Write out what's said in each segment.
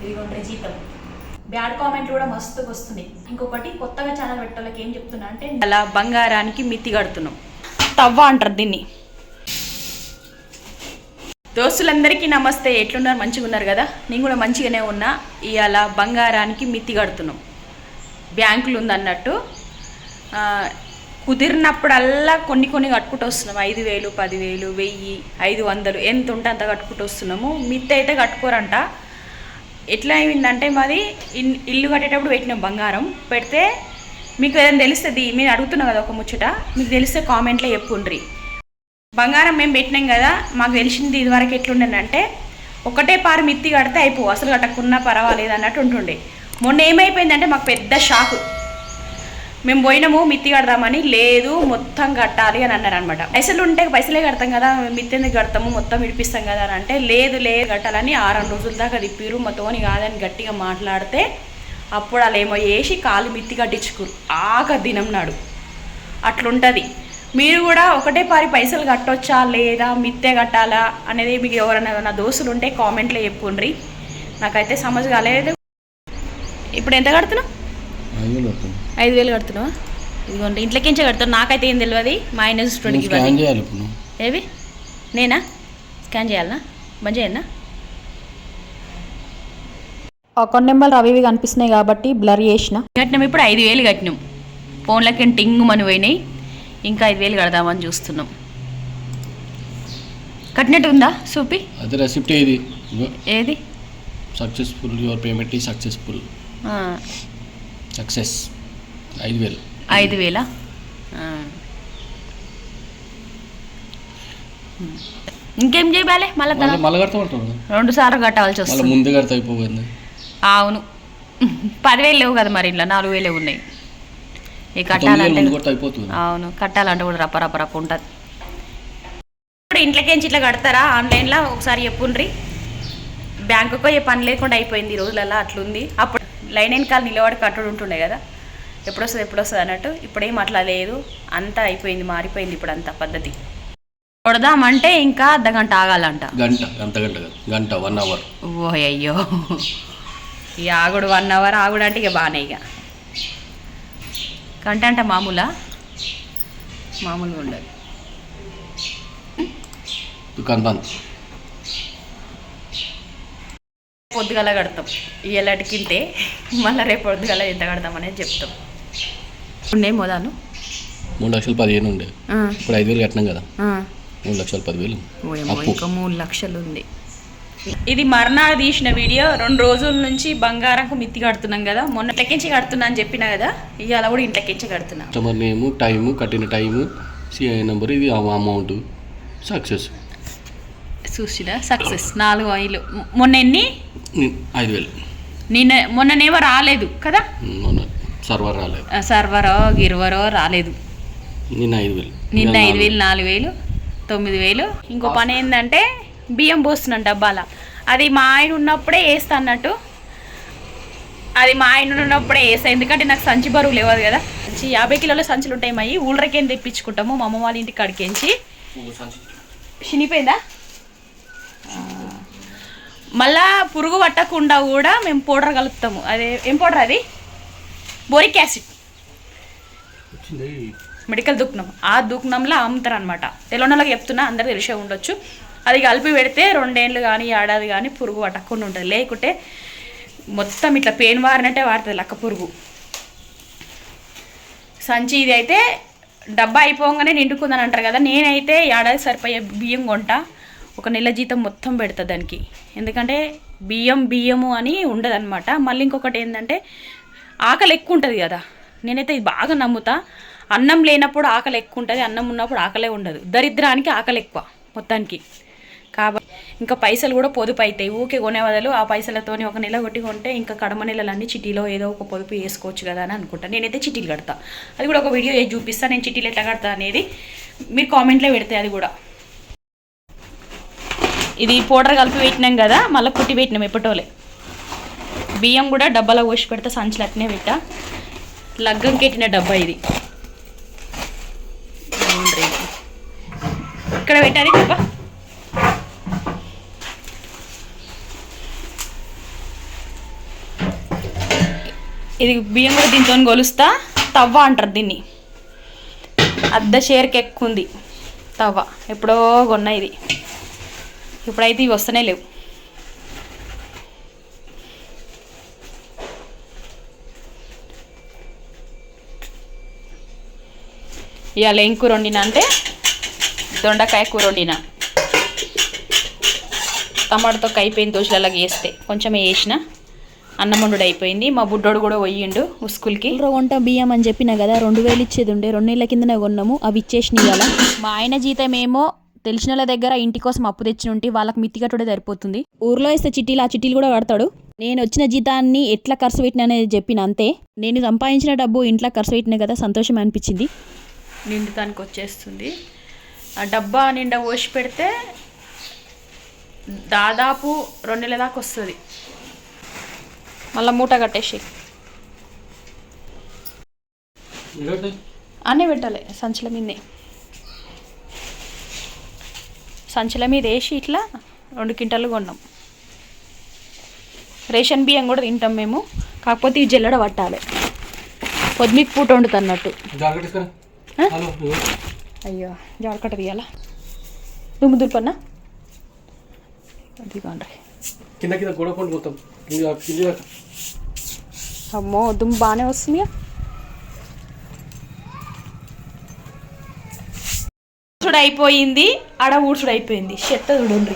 ఇదిగోండి జీతం. బ్యాడ్ కామెంట్లు కూడా మస్తు వస్తున్నాయి. ఇంకొకటి కొత్తగా ఛానల్ పెట్టాలకి ఏం చెప్తున్నా అంటే అలా బంగారానికి మిత్తి కడుతున్నాం. తవ్వ అంటారు దీన్ని. దోస్తులందరికీ నమస్తే. ఎట్లున్నారు? మంచిగా ఉన్నారు కదా? నేను కూడా మంచిగానే ఉన్నా. ఇవాళ బంగారానికి మిత్తి కడుతున్నాం. బ్యాంకులు ఉందన్నట్టు కుదిరినప్పుడల్లా కొన్ని కట్టుకుంటూ వస్తున్నాం. 5,000, 10,000, 1,000, 500 ఎంత ఉంటే అంత కట్టుకుంటూ వస్తున్నాము. మిత్తి అయితే కట్టుకోరంట. ఎట్లా అయిందంటే మాది ఇల్లు కట్టేటప్పుడు పెట్టినాం బంగారం. పెడితే మీకు ఏదైనా తెలుస్తుంది, మీరు అడుగుతున్నాం కదా ఒక ముచ్చట, మీకు తెలిస్తే కామెంట్లో చెప్పుండ్రి. బంగారం మేము పెట్టినాం కదా, మాకు తెలిసింది ఇదివరకు ఎట్లుండేనంటే ఒకటే పారు మిత్తి కడితే అయిపో, అసలు కట్టకున్నా పర్వాలేదు అన్నట్టు ఉంటుండే. మొన్న ఏమైపోయిందంటే మాకు పెద్ద షాకు. మేము పోయినాము మిత్తి కడదామని, లేదు మొత్తం కట్టాలి అని అన్నారు అనమాట. పైసలు ఉంటే పైసలే కడతాం కదా, మిత్తి ఎందుకు కడతాము, మొత్తం విడిపిస్తాం కదా అని అంటే, లేదు కట్టాలని 6 రోజుల దాకా తిప్పిరు. మొత్తమని కాదని గట్టిగా మాట్లాడితే అప్పుడు అలా ఏమో వేసి కాలు మిత్తి కట్టించుకురు ఆక దినం నాడు. అట్లుంటుంది. మీరు కూడా ఒకటే పారి పైసలు కట్టొచ్చా లేదా, మిత్తే కట్టాలా అనేది మీకు ఎవరైనా నా దోస్తులు ఉంటే కామెంట్లో చెప్పుండ్రి. నాకైతే సమజ్ కాలేదు. ఇప్పుడు ఎంత కడుతున్నావు? 5,000 కడుతున్నావా? ఇదిగోండి ఇంట్లోకించే కడతాను. నాకైతే ఏం తెలియదు. -20 ఏవి నేనా స్కాన్ చేయాలనా? బంద్ చేయన్నా? అకౌంట్ నెంబర్ అవి ఇవి కనిపిస్తున్నాయి కాబట్టి బ్లర్ చేసిన. కట్టినాం. ఇప్పుడు 5,000 కట్టినాం. ఫోన్లకి టింగ్ మని పోయినాయి. ఇంకా 5,000 కడదామని చూస్తున్నాం. కట్టినట్టు ఉందా చూపి? అది రెసిప్ట్ ఏది? ఏది? Successful, your payment is successful. Success 5,000. ఇంకేం చేయాలి? మళ్ళీ 2 సార్లు కట్టాల్సి వస్తుంది. ముందు కడితే అయిపోయింది. అవును, 10,000 లేవు కదా మరి, ఇంట్లో 4,000 ఉన్నాయి. ఈ కట్టాలంటే అవును, కట్టాలంటే కూడా రప్ప ఉంటుంది. ఇప్పుడు ఇంట్లోకేంచి ఇట్లా కడతారా ఆన్లైన్లో? ఒకసారి చెప్పుండ్రి. బ్యాంకుకో ఏ పని లేకుండా అయిపోయింది ఈ రోజులలో. అట్లుంది. అప్పుడు లైన్ వెనకాల నిలబడి కట్టుడు ఉంటుండే కదా, ఎప్పుడు వస్తుంది అన్నట్టు. ఇప్పుడేం అట్లా లేదు, అంతా అయిపోయింది, మారిపోయింది ఇప్పుడు అంతా పద్ధతి. కొడదామంటే ఇంకా అర్ధగంట ఆగాలంట. గంట 1 అవర్. ఓ అయ్యో, ఈ ఆగుడు 1 అవర్ ఆగుడు అంటే ఇక బాగానే. ఇక గంట అంటే మామూలుగా ఉండదు. పొద్దుగల కడతాం. ఇయ్యలటికింటే మళ్ళీ రేపు పొద్దుగల ఎంత కడతాం అనేది చెప్తాం. ఉండే మొదలు 3,15,000 ఉండే. ఇప్పుడు 5,000 కట్టినాం కదా, 3,10,000. ఇంకా 3 లక్షలు ఉంది. ఇది మర్నాడు తీసిన వీడియో. 2 రోజుల నుంచి బంగారంకు మిత్తి కడుతున్నాం కదా. మొన్న ఇంట్లోకించి కడుతున్నా అని చెప్పిన కదా, ఇవాళ కూడా ఇంట్లోకించి కడుతున్నా. కస్టమర్ నేమ్, టైము, కట్టిన టైము, సిఐ నెంబర్, ఇది అమౌంట్. సక్సెస్ చూసినా సక్సెస్. 4,000. మొన్న ఎన్ని? 5,000. మొన్ననేమో రాలేదు కదా, సర్వర్ రాలేదు, సర్వరో గిర్వరో రాలేదు. నిన్న 5,000, 4,000, 9,000. ఇంకో పని ఏంటంటే బియ్యం పోస్తున్నాను డబ్బాల. అది మా ఆయన ఉన్నప్పుడే వేస్తా అన్నట్టు. అది మా ఆయన ఉన్నప్పుడే వేస్తా, ఎందుకంటే నాకు సంచి బరువు లేవదు కదా. 50 కిలోల సంచులు ఉంటాయి. మయి ఊళ్ళకేం తెప్పించుకుంటాము మా అమ్మ వాళ్ళ ఇంటికి కడికేంచి. చినిపోయిందా? మళ్ళా పురుగు పట్టకుండా కూడా మేము పౌడర్ కలుపుతాము. అదే ఏం పౌడర్? అది బోరిక్ యాసిడ్, మెడికల్ దుకాణం. ఆ దుకాణంలో అమ్ముతారు అనమాట. తెలంగాణలోకి చెప్తున్నా, అందరూ తెలిసే ఉండొచ్చు. అది కలిపి పెడితే 2 ఏళ్ళు కానీ ఏడాది కానీ పురుగు పట్టకుండా ఉంటుంది. లేకుంటే మొత్తం ఇట్లా పేను వారినట్టే వాడుతుంది లక్క పురుగు. సంచి ఇది అయితే డబ్బా అయిపోగానే నిండుకుందని అంటారు కదా. నేనైతే ఏడాది సరిపోయే బియ్యం కొంట. 1 నెల జీతం మొత్తం పెడతా దానికి. ఎందుకంటే బియ్యము అని ఉండదన్నమాట. మళ్ళీ ఇంకొకటి ఏంటంటే ఆకలి ఎక్కువ ఉంటుంది కదా. నేనైతే ఇది బాగా నమ్ముతా. అన్నం లేనప్పుడు ఆకలి ఎక్కువ ఉంటుంది, అన్నం ఉన్నప్పుడు ఆకలే ఉండదు. దరిద్రానికి ఆకలి ఎక్కువ మొత్తానికి. కాబట్టి ఇంకా పైసలు కూడా పొదుపు అవుతాయి. ఊకే కొనే బదులు ఆ పైసలతోని 1 నెల కొట్టి కొంటే ఇంకా కడమ నెలలన్నీ చిట్టీలో ఏదో ఒక పొదుపు వేసుకోవచ్చు కదా అని అనుకుంటా. నేనైతే చిట్టీలు కడతా. అది కూడా ఒక వీడియో చూపిస్తాను నేను చిట్టీలు ఎట్లా కడతా అనేది. మీరు కామెంట్లో పెడితే అది కూడా. ఇది పౌడర్ కలిపి పెట్టినాం కదా, మళ్ళీ కుట్టి పెట్టినాం ఎప్పటోలే. బియ్యం కూడా డబ్బాలో పోసి పెడతా, సంచులు అట్నే పెట్టా. లగ్గం కెట్టిన డబ్బా ఇది. ఇక్కడ పెట్టాలి డబ్బా. ఇది బియ్యం కూడా దీంతో కొలుస్తా. తవ్వ అంటారు దీన్ని. అర్ధ షేర్కి ఎక్కువ ఉంది తవ్వ. ఎప్పుడో కొన్నా ఇది. ఇప్పుడైతే ఇవి వస్తూనే లేవు. ఇవాళ ఏం కూర వండినా అంటే దొండకాయ కూర వండినా. టమాటాతో అయిపోయింది. దోశలలాగా వేస్తే కొంచెం వేసిన అన్నం వండుడు అయిపోయింది. మా బుడ్డోడు కూడా పోయిండు స్కూల్కి. వంట బియ్యం అని చెప్పినా కదా, 2000 ఇచ్చేది ఉండే, 2 నెలల కిందనే కొన్నాము. అవి ఇచ్చేసిన ఇవాళ. మా ఆయన జీతం ఏమో తెలిసిన వాళ్ళ దగ్గర ఇంటి కోసం అప్పు తెచ్చి ఉంటే వాళ్ళకి మిత్తికట్టుడే సరిపోతుంది. ఊర్లో ఇస్తే చిట్టీలు, ఆ చిట్టీలు కూడా కడతాడు. నేను వచ్చిన జీతాన్ని ఎట్లా ఖర్చు పెట్టిన అనేది చెప్పిన అంతే. నేను సంపాదించిన డబ్బు ఇంట్లో ఖర్చు పెట్టినా కదా, సంతోషం అనిపించింది. నిండుతానికి వచ్చేస్తుంది. ఆ డబ్బా నిండా పోసి పెడితే దాదాపు 2 నెలల దాకా వస్తుంది. మళ్ళీ మూట కట్టేసి అన్నీ పెట్టాలి సంచుల మీదనే. సంచుల మీద వేసి ఇట్లా 2 క్వింటాలు కొన్నాం. రేషన్ బియ్యం కూడా తింటాం మేము, కాకపోతే ఇవి జల్లెడ పట్టాలి. పొద్దుమికి పూట వండుతున్నట్టు. అయ్యో జాడకట్ట తీయాలా? దుమ్ము దులిపన్నా అదిగోండి. అమ్మో దుమ్ము బాగానే వస్తుంది. ఊడ్చుడు అయిపోయింది, ఆడ ఊడ్చుడు అయిపోయింది. చెత్త చూడండి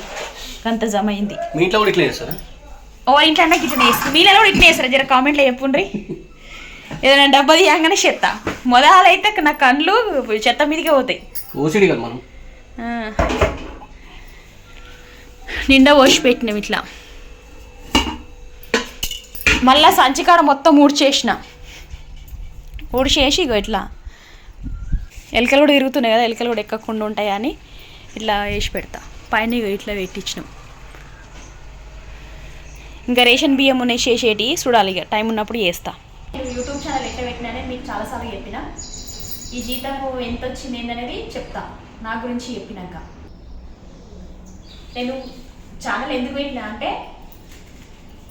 అంత జమ అయింది. మీ ఇంట్లో కూడా ఇట్లా చేస్తారా? ఓ ఇంట్లో అన్న ఇట్లా వేస్తుంది. మీలో కూడా ఇట్లా వేస్తారా? జర కామెంట్లో చెప్పుండ్రి. ఏదైనా డబ్బా తీయంగానే చెత్త. మొదలైతే నా కళ్ళు చెత్త మీదకే పోతాయి. ఓసిడి కదా మనం. నిండా పోసి పెట్టినాం ఇట్లా. మళ్ళా సంచికాడ మొత్తం ఊడ్చేసిన. ఊడ్చేసి ఇగో ఇట్లా ఎలకలు కూడా తిరుగుతున్నాయి కదా, ఎలకలు కూడా ఎక్కకుండా ఉంటాయి అని ఇట్లా వేసి పెడతా. పైన ఇగో ఇట్లా పెట్టించినాం. ఇంకా రేషన్ బియ్యం ఉన్నాయి చేసేటి చూడాలి, ఇక టైం ఉన్నప్పుడు చేస్తా. యూట్యూబ్ ఛానల్ ఎట్లా పెట్టినానే మీకు చాలాసార్లు చెప్పిన. ఈ జీతం ఎంత వచ్చింది ఏందనేది చెప్తా నా గురించి చెప్పినాక. నేను ఛానల్ ఎందుకు పెట్టినా అంటే,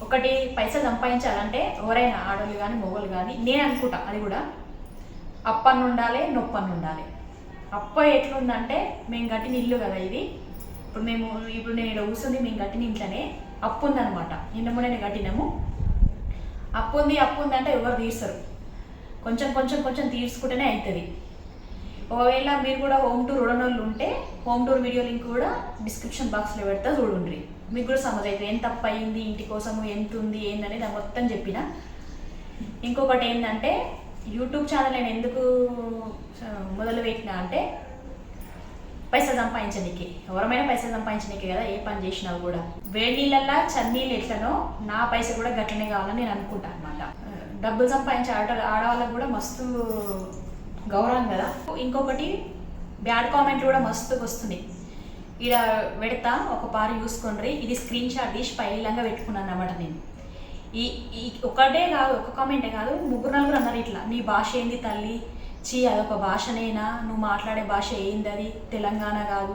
ఒకటి పైసలు సంపాదించాలంటే ఎవరైనా ఆడవాళ్ళు కానీ మొగలు కానీ నేను అనుకుంటా, అది కూడా అప్పన్న ఉండాలి, నొప్పన్న ఉండాలి. అప్ప ఎట్లుందంటే, మేము కట్టిన ఇల్లు కదా ఇది. ఇప్పుడు నేను ఇక్కడ కూర్చుంది మేము కట్టిన ఇంట్లోనే అప్పు ఉందన్నమాట. నిన్న మొన్న కట్టినాము. అప్పు ఉంది అంటే ఎవరు తీస్తారు? కొంచెం కొంచెం కొంచెం తీసుకుంటేనే అవుతుంది. ఒకవేళ మీరు కూడా హోమ్ టూర్ ఉడనోళ్ళు ఉంటే హోమ్ టూర్ వీడియో లింక్ కూడా డిస్క్రిప్షన్ బాక్స్లో పెడతా చూడండి. మీకు కూడా సమజ్ అవుతుంది ఎంత తప్పు అయింది, ఇంటి కోసము ఎంత ఉంది ఏందనేది నాకు మొత్తం చెప్పిన. ఇంకొకటి ఏంటంటే, యూట్యూబ్ ఛానల్ నేను ఎందుకు మొదలు పెట్టినా అంటే, పైసలు సంపాదించడానికి. ఎవరమైనా పైసలు సంపాదించడానికి కదా ఏ పని చేసినా కూడా. వేడి నీళ్ళల్లో చన్నీళ్ళు ఎట్లనో నా పైసలు కూడా గట్లనే కావాలని నేను అనుకుంటాను అనమాట. డబ్బులు సంపాదించే ఆడవాళ్ళకు కూడా మస్తు గౌరవం కదా. ఇంకొకటి బ్యాడ్ కామెంట్లు కూడా మస్తు వస్తున్నాయి. ఇక్కడ పెడతా ఒక పారి చూసుకోండి. ఇది స్క్రీన్ షాట్ తీసి పైలంగా పెట్టుకున్నాను అన్నమాట. నేను ఈ ఒకటే కాదు, ఒక కామెంటే కాదు, 3-4 అన్నారు ఇట్లా, నీ భాష ఏంది తల్లి, చీ అదొక భాషనేనా, నువ్వు మాట్లాడే భాష ఏంది, అది తెలంగాణ కాదు.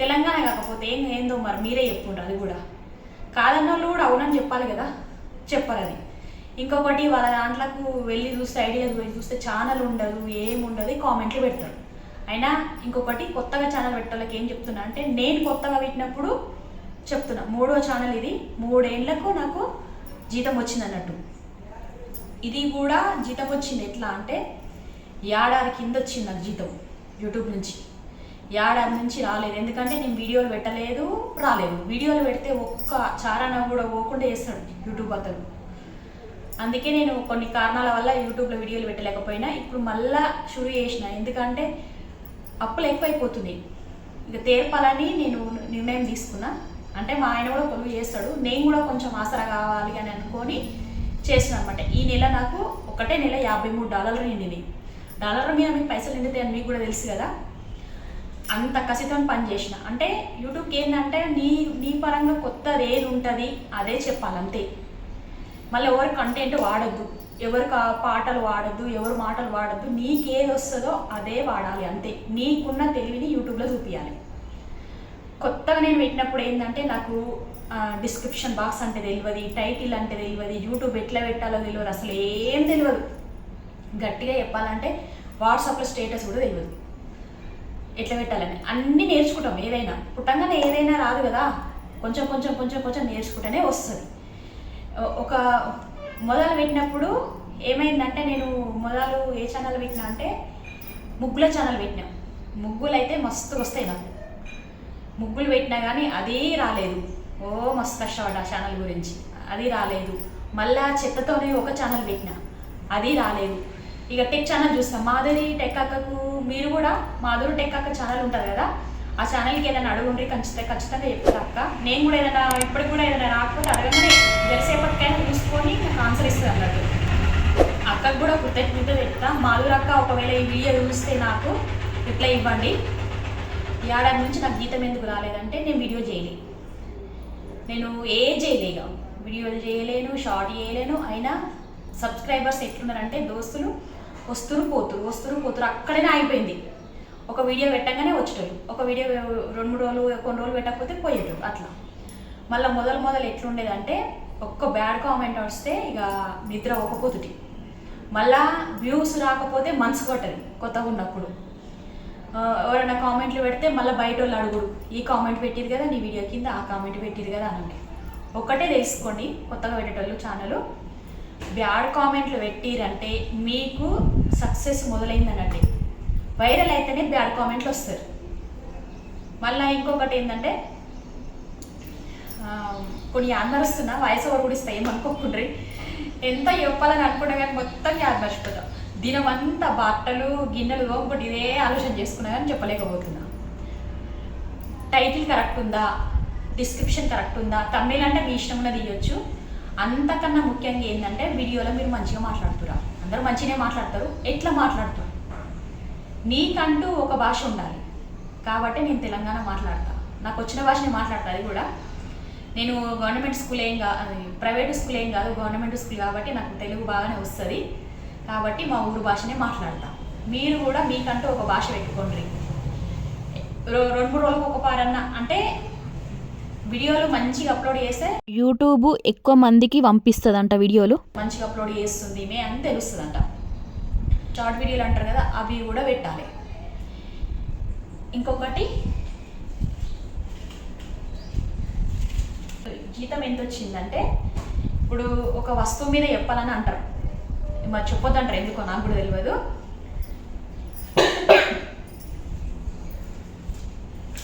తెలంగాణ కాకపోతే ఏందో మరి మీరే చెప్పుంటారు. అది కూడా కాదన్న వాళ్ళు కూడా అవునని చెప్పాలి కదా, చెప్పాలి. అది ఇంకొకటి వాళ్ళ దాంట్లోకి వెళ్ళి చూస్తే, ఐడియాకి వెళ్ళి చూస్తే ఛానల్ ఉండదు, ఏముండదు, కామెంట్లు పెడతారు. అయినా ఇంకొకటి కొత్తగా ఛానల్ పెట్టాలకి ఏం చెప్తున్నా అంటే, నేను కొత్తగా పెట్టినప్పుడు చెప్తున్నా, 3వ ఛానల్ ఇది. 3 ఏళ్లకు నాకు జీతం వచ్చింది అన్నట్టు. ఇది కూడా జీతం వచ్చింది ఎట్లా అంటే, ఏడాది కింద వచ్చింది నాకు జీతం యూట్యూబ్ నుంచి. ఏడాది నుంచి రాలేదు. ఎందుకంటే నేను వీడియోలు పెట్టలేదు, రాలేదు. వీడియోలు పెడితే ఒక్క చారాన కూడా పోకుండా చేస్తాడు యూట్యూబ్ అతను. అందుకే నేను కొన్ని కారణాల వల్ల యూట్యూబ్లో వీడియోలు పెట్టలేకపోయినా ఇప్పుడు మళ్ళా షురూ చేసిన. ఎందుకంటే అప్పులు ఎక్కువైపోతుంది, ఇక తీర్పాలని నేను నిర్ణయం తీసుకున్నా. అంటే మా ఆయన కూడా కొలువు చేస్తాడు, నేను కూడా కొంచెం ఆసరా కావాలి అని అనుకొని చేసిన అనమాట. ఈ నెల నాకు ఒకటే నెల $53 నిండింది. డాలర్ మీద మీకు పైసలు నిండితే అని మీకు కూడా తెలుసు కదా. అంత కసితో పని చేసిన. అంటే యూట్యూబ్కి ఏంటంటే నీ పరంగా కొత్తది ఏది ఉంటుంది అదే చెప్పాలి అంతే. మళ్ళీ ఎవరి కంటెంట్ వాడద్దు, ఎవరి పాటలు వాడద్దు, ఎవరి మాటలు వాడద్దు. నీకేది వస్తుందో అదే వాడాలి అంతే. నీకున్న తెలివిని యూట్యూబ్లో చూపించాలి. కొత్తగా నేను పెట్టినప్పుడు ఏంటంటే, నాకు డిస్క్రిప్షన్ బాక్స్ అంటే తెలియదు, టైటిల్ అంటే తెలియదు, యూట్యూబ్ ఎట్లా పెట్టాలో తెలియదు, అసలు ఏం తెలియదు. గట్టిగా చెప్పాలంటే వాట్సాప్లో స్టేటస్ కూడా తెలియదు ఎట్లా పెట్టాలని. అన్నీ నేర్చుకుంటాం, ఏదైనా పుట్టంగానే ఏదైనా రాదు కదా, కొంచెం కొంచెం కొంచెం కొంచెం నేర్చుకుంటేనే వస్తుంది. ఒక మొదలు పెట్టినప్పుడు ఏమైందంటే, నేను మొదలు ఏ ఛానల్ పెట్టినా అంటే ముగ్గుల ఛానల్ పెట్టినా. ముగ్గులు అయితే మస్తు వస్తాయి నాకు, ముగ్గులు పెట్టినా కానీ అదే రాలేదు. ఓ మస్తు కష్టపడ్డా ఛానల్ గురించి, అది రాలేదు. మళ్ళా చెత్తతోనే ఒక ఛానల్ పెట్టినా, అది రాలేదు. ఇక టెక్ ఛానల్ చూస్తాం, మాధురి టెక్ అక్కకు. మీరు కూడా మాధురి టెక్ అక్క ఛానల్ ఉంటుంది కదా, ఆ ఛానల్కి ఏదైనా అడుగుండ్రి, ఖచ్చితంగా చెప్తారు అక్క. నేను కూడా ఏదైనా ఇప్పటికి కూడా ఏదైనా రాకపోతే అడగగానే జరసేపటికైనా చూసుకొని నాకు ఆన్సర్ ఇస్తుంది అన్నట్టు. అక్కకు కూడా కృతజ్ఞత చెప్తా. మాధురి అక్క ఒకవేళ ఈ వీడియో చూస్తే నాకు రిప్లై ఇవ్వండి. ఏడాది నుంచి నాకు జీతం ఎందుకు రాలేదంటే నేను వీడియో చేయలే, నేను చేయలేగా, వీడియోలు చేయలేను, షార్ట్ చేయలేను. అయినా సబ్స్క్రైబర్స్ ఎట్లున్నారంటే దోస్తులు వస్తురు పోతురు అక్కడనే ఆగిపోయింది. ఒక వీడియో పెట్టగానే వచ్చేటోళ్ళు, ఒక వీడియో 2-3 రోజులు కొన్ని రోజులు పెట్టకపోతే పోయేటోళ్ళు. అట్లా మళ్ళీ మొదలు ఎట్లుండేదంటే, ఒక్క బ్యాడ్ కామెంట్ వస్తే ఇక నిద్ర ఒకపోతుంది. మళ్ళా వ్యూస్ రాకపోతే మనసు కొట్టదు. కొత్తగా ఉన్నప్పుడు ఎవరైనా కామెంట్లు పెడితే మళ్ళీ బయట వాళ్ళు అడుగుడు, ఈ కామెంట్ పెట్టిరు కదా నీ వీడియో కింద, ఆ కామెంట్ పెట్టిరు కదా అని. ఒక్కటే తెలుసుకోండి, కొత్తగా పెట్టేటోళ్ళు ఛానల్ బ్యాడ్ కామెంట్లు పెట్టిరంటే మీకు సక్సెస్ మొదలైందనంటే. వైరల్ అయితేనే బ్యాడ్ కామెంట్లు వస్తారు. మళ్ళీ ఇంకొకటి ఏంటంటే, కొన్ని యాద్ మరుస్తున్నా, వాయిస్ ఓవర్ కూడా ఇస్తాయి, ఏమనుకోకుండ్రి. ఎంత చెప్పాలని అనుకున్నా కానీ మొత్తం యాద్ మర్చిపోతాం. దినమంతా బట్టలు గిన్నెలు ఒకటి ఇదే ఆలోచన చేసుకున్నా కానీ చెప్పలేకపోతున్నా. టైటిల్ కరెక్ట్ ఉందా, డిస్క్రిప్షన్ కరెక్ట్ ఉందా, తమిళ అంటే మీ ఇష్టం ఉన్నది ఇవ్వచ్చు. అంతకన్నా ముఖ్యంగా ఏంటంటే, వీడియోలో మీరు మంచిగా మాట్లాడుతురా, అందరూ మంచిగానే మాట్లాడతారు, ఎట్లా మాట్లాడుతారు, నీకంటూ ఒక భాష ఉండాలి. కాబట్టి నేను తెలంగాణ మాట్లాడతా, నాకు వచ్చిన భాషనే మాట్లాడతా. అది కూడా నేను గవర్నమెంట్ స్కూల్ ప్రైవేట్ స్కూల్ ఏం కాదు, గవర్నమెంట్ స్కూల్ కాబట్టి నాకు తెలుగు బాగానే వస్తుంది. కాబట్టి మా ఊరు భాషనే మాట్లాడతా. మీరు కూడా మీకంటూ ఒక భాష పెట్టుకోండి. 2-3 రోజులకు ఒక పారన్నా అంటే వీడియోలు మంచిగా అప్లోడ్ చేస్తే యూట్యూబ్ ఎక్కువ మందికి పంపిస్తుందంట, వీడియోలు మంచిగా అప్లోడ్ చేస్తుంది మే అని తెలుస్తుందంట. షార్ట్ వీడియోలు అంటారు కదా, అవి కూడా పెట్టాలి. ఇంకొకటి, జీతం ఎంత వచ్చిందంటే, ఇప్పుడు ఒక వస్తువు మీద చెప్పాలని అంటారు, మరి చెప్పొద్దు అంటారు, ఎందుకో నాకు కూడా తెలియదు.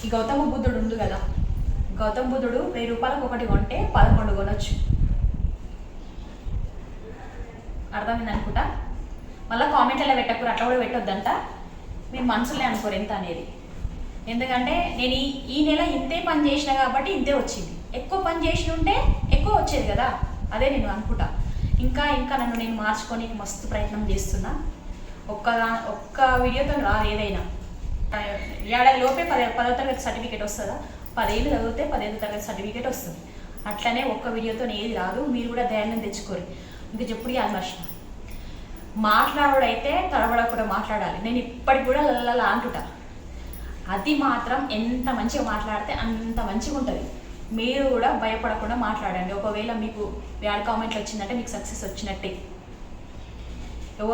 ఈ గౌతమ బుద్ధుడు ఉంది కదా, గౌతమ బుద్ధుడు 1000 రూపాయలకు ఒకటి కొంటే 11 కొనొచ్చు. అర్థమైంది అనుకుంటా. మళ్ళీ కామెంట్లో పెట్టకూరు, అట్లా కూడా పెట్టొద్దంట. మీరు మనసులే అనుకోరు ఎంత అనేది. ఎందుకంటే నేను ఈ నెల ఇంతే పని చేసిన కాబట్టి ఇంతే వచ్చింది. ఎక్కువ పని చేసి ఉంటే ఎక్కువ వచ్చేది కదా, అదే నేను అనుకుంటా. ఇంకా నన్ను నేను మార్చుకొని మస్తు ప్రయత్నం చేస్తున్నా. ఒక్క వీడియోతో రాదు ఏదైనా. ఏడాది లోపే 10వ తరగతి సర్టిఫికేట్ వస్తుందా, 10 ఏళ్ళు చదివితే 15వ తరగతి సర్టిఫికేట్ వస్తుంది. అట్లనే ఒక్క వీడియోతో ఏది రాదు. మీరు కూడా ధైర్యం తెచ్చుకోరు. ఇంకా చెప్పుడు ఆలోచన మాట్లాడైతే తడబడకుండా మాట్లాడాలి. నేను ఇప్పటికి కూడా లల్ల అంటుటా, అది మాత్రం ఎంత మంచిగా మాట్లాడితే అంత మంచిగా ఉంటుంది. మీరు కూడా భయపడకుండా మాట్లాడండి. ఒకవేళ మీకు బ్యాడ్ కామెంట్లు వచ్చిందంటే మీకు సక్సెస్ వచ్చినట్టే.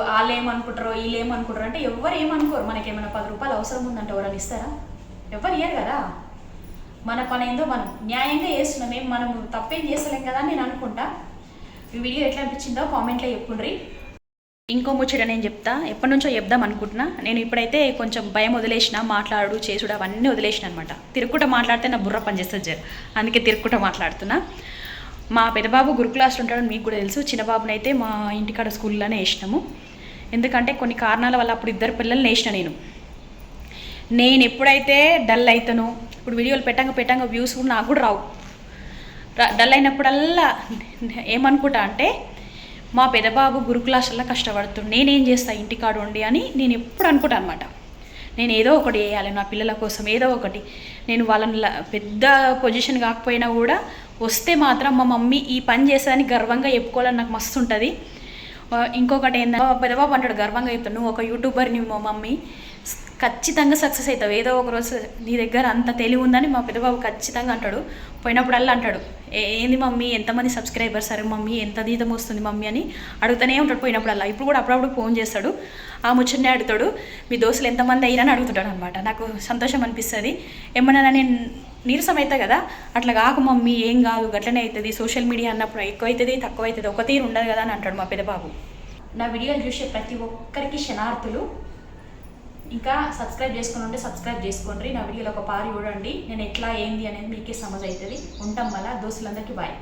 వాళ్ళు ఏమనుకుంటారో వీళ్ళు ఏమనుకుంటారో అంటే ఎవరు ఏమనుకోరు. మనకి ఏమైనా 10 రూపాయలు అవసరం ఉందంటే ఎవరైనా ఇస్తారా? ఎవరు ఇయ్యరు కదా. మన పని ఏందో మనం న్యాయంగా చేస్తున్నాం, మనం తప్పేం చేస్తలేం కదా అని నేను అనుకుంటా. ఈ వీడియో ఎట్లా అనిపించిందో కామెంట్లో చెప్పుండ్రి. ఇంకో ముచ్చట నేను చెప్తా, ఎప్పటి నుంచో చెప్దాం అనుకుంటున్నా. నేను ఇప్పుడైతే కొంచెం భయం వదిలేసిన, మాట్లాడు చేసుడు అవన్నీ వదిలేసిన అనమాట. తిరుక్కుంటా మాట్లాడితే నా బుర్ర పనిచేస్తుంది జర, అందుకే తిరుక్కుంటా మాట్లాడుతున్నా. మా పెద్దబాబు గురుకులాస్లో ఉంటాడని మీకు కూడా తెలుసు. చిన్నబాబునైతే మా ఇంటికాడ స్కూల్లోనే వేసినాము. ఎందుకంటే కొన్ని కారణాల వల్ల అప్పుడు 2 పిల్లల్ని వేసిన నేను ఎప్పుడైతే డల్ అవుతానో, ఇప్పుడు వీడియోలు పెట్టంగా వ్యూస్ కూడా నాకు కూడా రావు. డల్ అయినప్పుడల్లా ఏమనుకుంటా అంటే, మా పెద్దబాబు గురుకులాస్లో కష్టపడుతుంది, నేనేం చేస్తా ఇంటికాడు ఉండి అని నేను ఎప్పుడు అనుకుంటా అనమాట. నేను ఏదో ఒకటి చేయాలి నా పిల్లల కోసం, ఏదో ఒకటి. నేను వాళ్ళని పెద్ద పొజిషన్ కాకపోయినా కూడా వస్తే మాత్రం మా మమ్మీ ఈ పని చేసేదని గర్వంగా చెప్పుకోవాలని నాకు మస్తు ఉంటుంది. ఇంకొకటి ఏంటంటే, పెద్దబాబు అంటాడు గర్వంగా చెప్తాను, నువ్వు ఒక యూట్యూబర్ని మా మమ్మీ, ఖచ్చితంగా సక్సెస్ అవుతావు. ఏదో ఒక రోజు నీ దగ్గర అంత తెలివి ఉందని మా పెద్దబాబు ఖచ్చితంగా అంటాడు. పోయినప్పుడల్లా అంటాడు, ఏంది మమ్మీ ఎంతమంది సబ్స్క్రైబర్స్ సరే మమ్మీ ఎంత జీతం వస్తుంది మమ్మీ అని అడుగుతూనే ఉంటాడు పోయినప్పుడల్లా. ఇప్పుడు కూడా అప్పుడప్పుడు ఫోన్ చేస్తాడు, ఆ ముచ్చటనే అడుగుతాడు, మీ దోస్తులు ఎంతమంది అయ్యారని అడుగుతాడు అనమాట. నాకు సంతోషం అనిపిస్తుంది. ఏమన్నా నేను నీరసం అవుతా కదా, అట్లా కాకు మమ్మీ ఏం కాదు గట్లనే అవుతుంది, సోషల్ మీడియా అన్నప్పుడు ఎక్కువ అవుతుంది తక్కువ అవుతుంది ఒక తీరు ఉండదు కదా అని అంటాడు మా పెద్దబాబు. నా వీడియోలు చూసే ప్రతి ఒక్కరికి క్షణార్థులు. ఇంకా సబ్స్క్రైబ్ చేసుకుని ఉంటే సబ్స్క్రైబ్ చేసుకోండి. నా వీడియోలో ఒక పారి చూడండి, నేను ఎట్లా ఏంది అనేది మీకే సమజ్ అవుతుంది. ఉంటాం మళ్ళీ. దోస్తులందరికీ బాయ్.